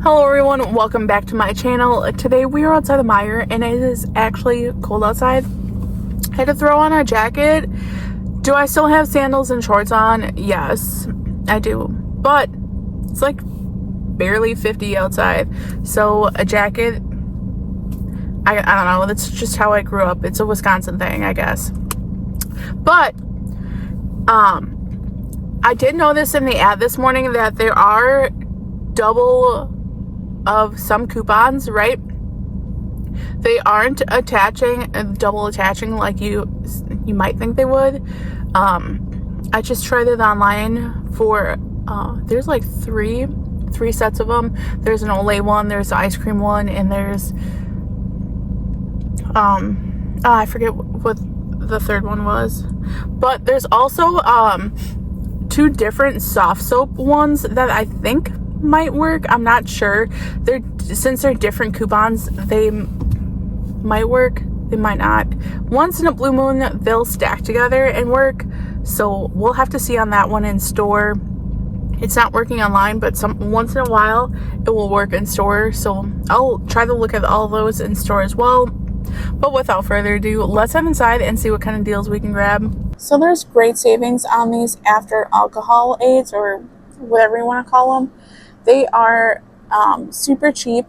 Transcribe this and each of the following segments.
Hello everyone, welcome back to my channel. Today we are outside of Meijer and it is actually cold outside. I had to throw on a jacket. Do I still have sandals and shorts on? Yes, I do. But it's like barely 50 outside. So a jacket, I don't know, that's just how I grew up. It's a Wisconsin thing, I guess. But I did notice in the ad this morning that there are double of some coupons, right? They aren't double attaching like you might think they would. I just tried it online for there's like three sets of them. There's an Olay one, there's the ice cream one, and there's I forget what the third one was, but there's also two different soft soap ones that I think might work. I'm not sure. Since they're different coupons, they might work, they might not. Once in a blue moon they'll stack together and work, so we'll have to see on that one in store. It's not working online, but once in a while it will work in store, so I'll try to look at all those in store as well. But without further ado, let's head inside and see what kind of deals we can grab. So there's great savings on these after alcohol aids, or whatever you want to call them. They are super cheap.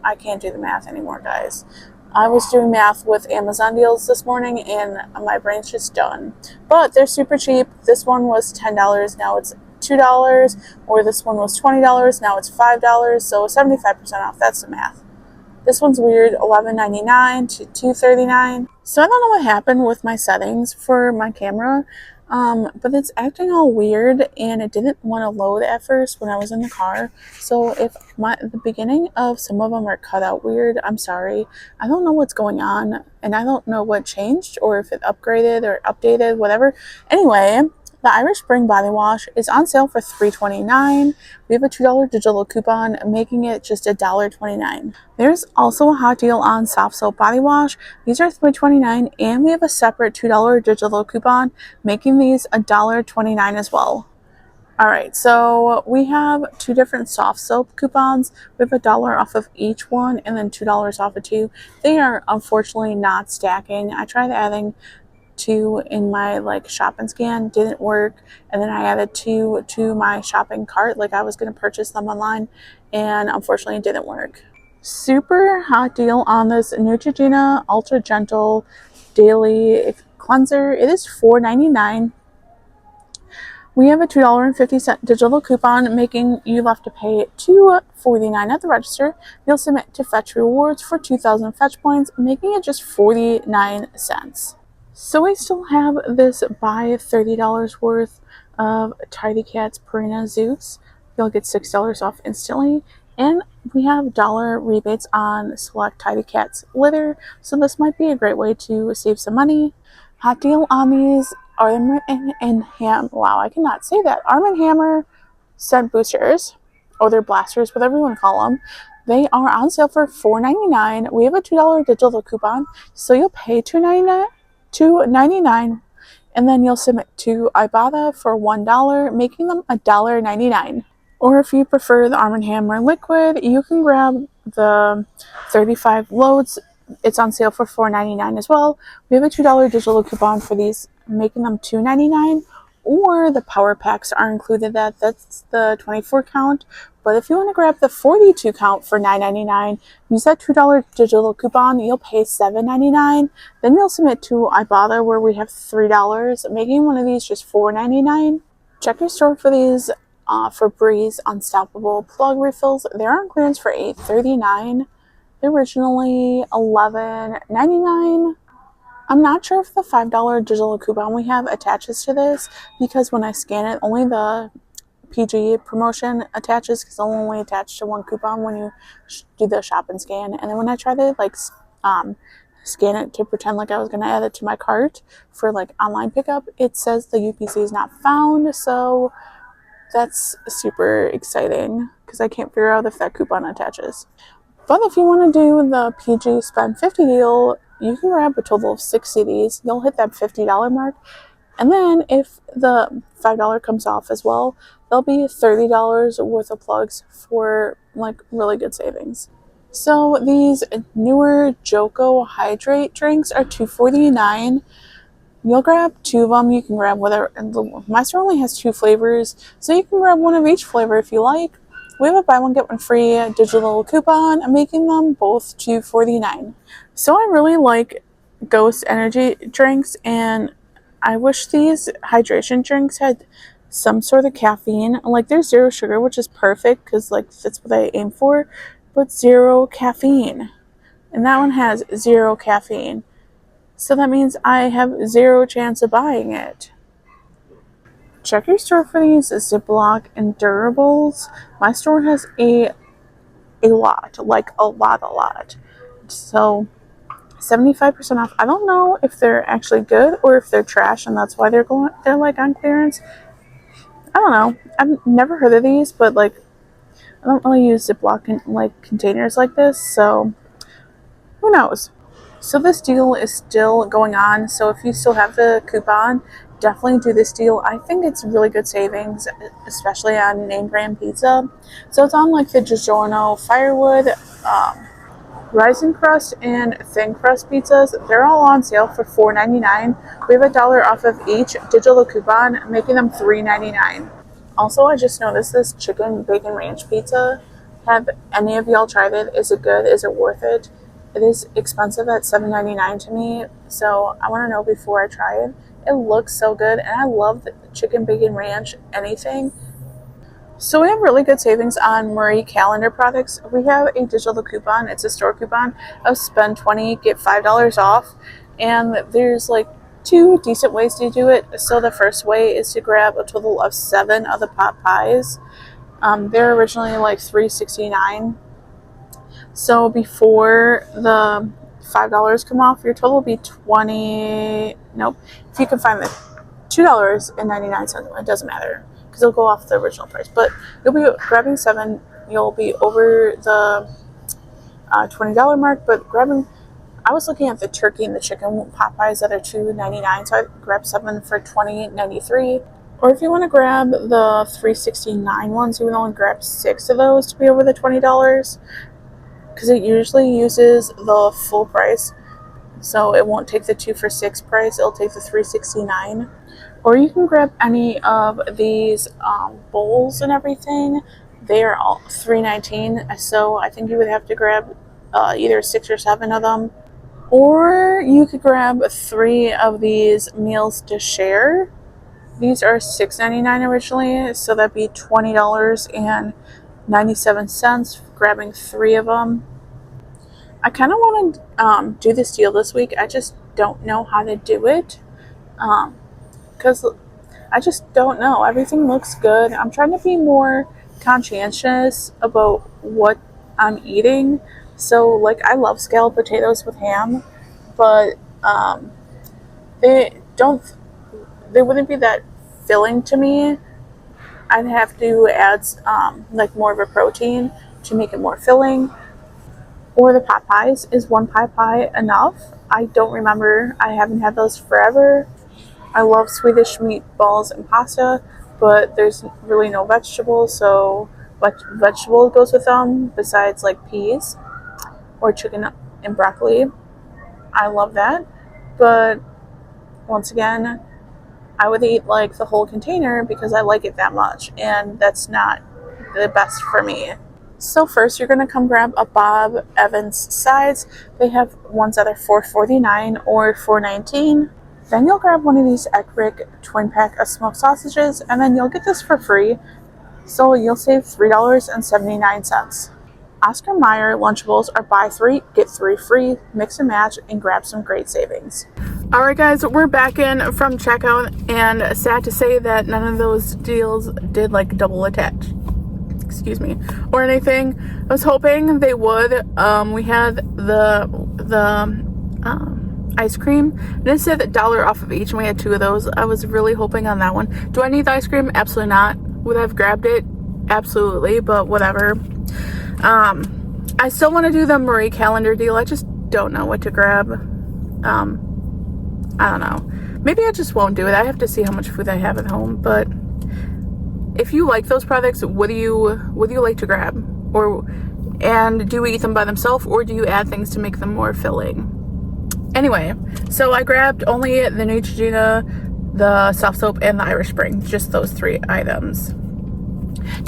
I can't do the math anymore, guys. I was doing math with Amazon deals this morning and my brain's just done. But they're super cheap. This one was $10, now it's $2. Or this one was $20, now it's $5. So 75% off, that's the math. This one's weird, $11.99 to $2.39. So I don't know what happened with my settings for my camera. But it's acting all weird and it didn't want to load at first when I was in the car. So if the beginning of some of them are cut out weird, I'm sorry. I don't know what's going on and I don't know what changed or if it upgraded or updated, whatever. Anyway, the Irish Spring body wash is on sale for $3.29. We have a $2 digital coupon, making it just $1.29. There's also a hot deal on soft soap body wash. These are $3.29, and we have a separate $2 digital coupon, making these $1.29 as well. Alright, so we have two different soft soap coupons. We have $1 off of each one and then $2 off of two. They are unfortunately not stacking. I tried adding two in my shop and scan, didn't work, and then I added two to my shopping cart, like I was going to purchase them online, and unfortunately it didn't work. Super hot deal on this Neutrogena Ultra Gentle Daily Cleanser. It is $4.99. We have a $2.50 digital coupon, making you have to pay $2.49 at the register. You'll submit to Fetch Rewards for 2,000 Fetch points, making it just 49 cents. So we still have this buy $30 worth of Tidy Cats Purina Zoots. You'll get $6 off instantly. And we have dollar rebates on select Tidy Cats litter. So this might be a great way to save some money. Hot deal on these Arm and Hammer. Wow, I cannot say that. Arm & Hammer scent boosters, or they're blasters, whatever you want to call them. They are on sale for $4.99. We have a $2 digital coupon, so you'll pay $2.99, and then you'll submit to Ibotta for $1, making them $1.99. Or if you prefer the Arm & Hammer liquid, you can grab the 35 loads. It's on sale for $4.99 as well. We have a $2 digital coupon for these, making them $2.99. Or the power packs are included. That's the 24 count. But if you want to grab the 42 count for $9.99, use that $2 digital coupon. You'll pay $7.99. Then you'll submit to Ibotta, where we have $3, making one of these just $4.99. Check your store for these Febreze Unstoppable plug refills. They're on clearance for $8.39. They're originally $11.99. I'm not sure if the $5 digital coupon we have attaches to this, because when I scan it, only the PG promotion attaches, because it'll only attach to one coupon when you do the shop and scan. And then when I try to scan it to pretend like I was going to add it to my cart for online pickup, it says the UPC is not found. So that's super exciting because I can't figure out if that coupon attaches. But if you want to do the PG Spend 50 deal, you can grab a total of 60 of these. You'll hit that $50 mark, And then if the $5 comes off as well, there'll be $30 worth of plugs for like really good savings. So these newer Joko Hydrate drinks are $2.49. You'll grab two of them. You can grab whatever. And my store only has two flavors, so you can grab one of each flavor if you like. We have a buy one get one free digital coupon. I'm making them both $2.49. So I really like Ghost energy drinks, and I wish these hydration drinks had some sort of caffeine. Like there's zero sugar, which is perfect because like that's what I aim for, but zero caffeine. And that one has zero caffeine. So that means I have zero chance of buying it. Check your store for these Ziploc and durables. My store has a lot, like a lot. So 75% off. I don't know if they're actually good or if they're trash and that's why they're like on clearance. I don't know. I've never heard of these, but like I don't really use Ziploc like containers like this, so who knows? So this deal is still going on. So if you still have the coupon, definitely do this deal. I think it's really good savings, especially on name brand pizza. So it's on like the DiGiorno Firewood, Rising Crust, and Thin Crust pizzas. They're all on sale for $4.99. We have $1 off of each digital coupon, making them $3.99. Also, I just noticed this chicken bacon ranch pizza. Have any of y'all tried it? Is it good? Is it worth it? It is expensive at $7.99 to me, so I want to know before I try it. It looks so good, and I love the chicken bacon ranch anything. So we have really good savings on Marie Calendar products. We have a digital coupon. It's a store coupon of spend 20, get $5 off. And there's like two decent ways to do it. So the first way is to grab a total of 7 of the pot pies. They're originally like $3.69. So before the $5 come off, your total will be 20. Nope. If you can find the $2.99, it doesn't matter because it'll go off the original price. But you'll be grabbing 7. You'll be over the $20 mark. But I was looking at the turkey and the chicken pot pies that are $2.99, so I grabbed 7 for $20.93. Or if you want to grab the $3.69 ones, you would only grab 6 of those to be over the $20. Because it usually uses the full price, so it won't take the 2 for $6 price. It'll take the $3.69. Or you can grab any of these bowls and everything. They are all $3.19. So I think you would have to grab either 6 or 7 of them. Or you could grab 3 of these meals to share. These are $6.99 originally, so that'd be $20.97 for grabbing 3 of them. I kind of want to do this deal this week. I just don't know how to do it because I just don't know. Everything looks good. I'm trying to be more conscientious about what I'm eating. So, like, I love scalloped potatoes with ham, but they wouldn't be that filling to me. I'd have to add like more of a protein to make it more filling. Or the pot pies. Is one pot pie enough? I don't remember. I haven't had those forever. I love Swedish meatballs and pasta, but there's really no vegetables, so what vegetable goes with them besides like peas or chicken and broccoli? I love that, but once again, I would eat like the whole container because I like it that much, and that's not the best for me. So first, you're going to come grab a Bob Evans sides. They have ones that are $4.49 or $4.19. Then you'll grab one of these Eckrick twin pack of smoked sausages, and then you'll get this for free. So you'll save $3.79. Oscar Mayer Lunchables are buy 3, get 3 free. Mix and match and grab some great savings. Alright guys, we're back in from checkout, and sad to say that none of those deals did like double attach. Excuse me, or anything. I was hoping they would. We had the ice cream, and it said $1 off of each, and we had 2 of those. I was really hoping on that one. Do I need the ice cream? Absolutely not. Would I have grabbed it? Absolutely, but whatever. I still want to do the Marie Calendar deal. I just don't know what to grab. I don't know. Maybe I just won't do it. I have to see how much food I have at home. But if you like those products, what do you like to grab? And do you eat them by themselves, or do you add things to make them more filling? Anyway, so I grabbed only the Neutrogena, the soft soap, and the Irish Spring. Just those 3 items.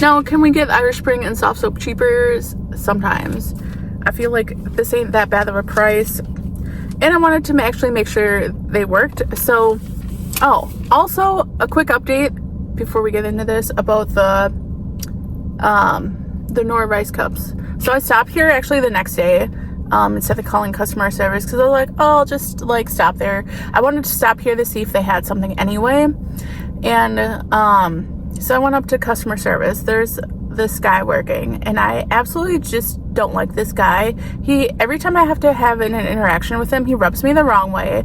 Now, can we get Irish Spring and soft soap cheaper? Sometimes. I feel like this ain't that bad of a price. And I wanted to actually make sure they worked. So, also a quick update before we get into this about the Nora rice cups. So I stopped here actually the next day, instead of calling customer service, because I was like, oh, I'll just like stop there. I wanted to stop here to see if they had something anyway. And so I went up to customer service. There's this guy working, and I absolutely just don't like this guy. Every time I have to have an interaction with him, he rubs me the wrong way.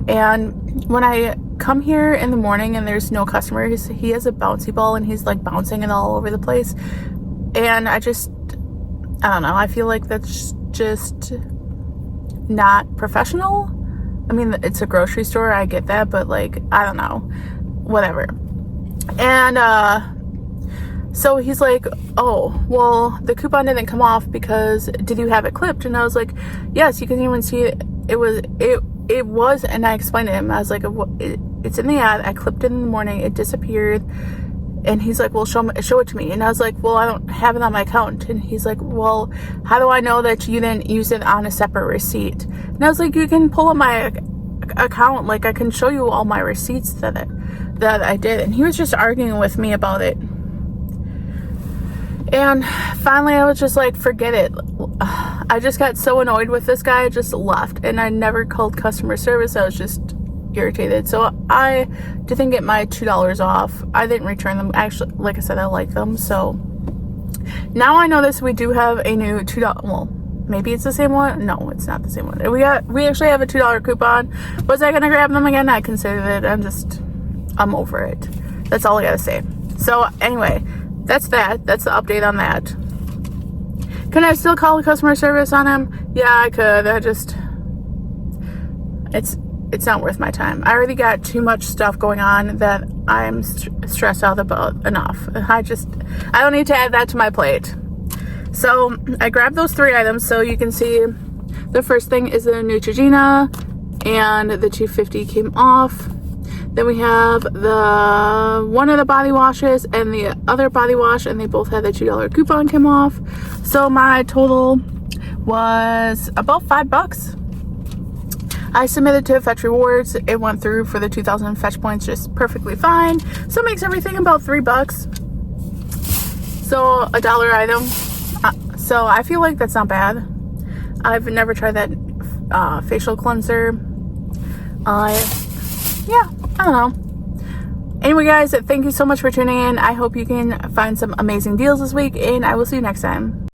And when I come here in the morning and there's no customers, he has a bouncy ball and he's like bouncing it all over the place. And I don't know, I feel like that's just not professional. I mean, it's a grocery store, I get that, but like, I don't know, whatever. And so he's like, oh, well, the coupon didn't come off because, did you have it clipped? And I was like, yes, you can even see it. It was, and I explained to him, I was like, it's in the ad, I clipped it in the morning, it disappeared. And he's like, well, show it to me. And I was like, well, I don't have it on my account. And he's like, well, how do I know that you didn't use it on a separate receipt? And I was like, you can pull up my account, like I can show you all my receipts that I did. And he was just arguing with me about it. And finally I was just like, forget it. I just got so annoyed with this guy, I just left. And I never called customer service. I was just irritated. So I didn't get my $2 off. I didn't return them. Actually, like I said, I like them. So now I know this. We do have a new $2. Well, maybe it's the same one. No, it's not the same one. We actually have a $2 coupon. Was I gonna grab them again? I considered it. I'm over it. That's all I gotta say. So anyway, that's that. That's the update on that. Can I still call the customer service on him? Yeah, I could. It's not worth my time. I already got too much stuff going on that I'm stressed out about enough. I don't need to add that to my plate. So I grabbed those 3 items. So you can see the first thing is the Neutrogena, and the $2.50 came off. Then we have one of the body washes and the other body wash, and they both had the $2 coupon came off. So my total was about $5. I submitted to Fetch Rewards. It went through for the 2,000 Fetch points just perfectly fine. So it makes everything about $3. So a $1 item. So I feel like that's not bad. I've never tried that facial cleanser. Yeah, I don't know. Anyway, guys, thank you so much for tuning in. I hope you can find some amazing deals this week, and I will see you next time.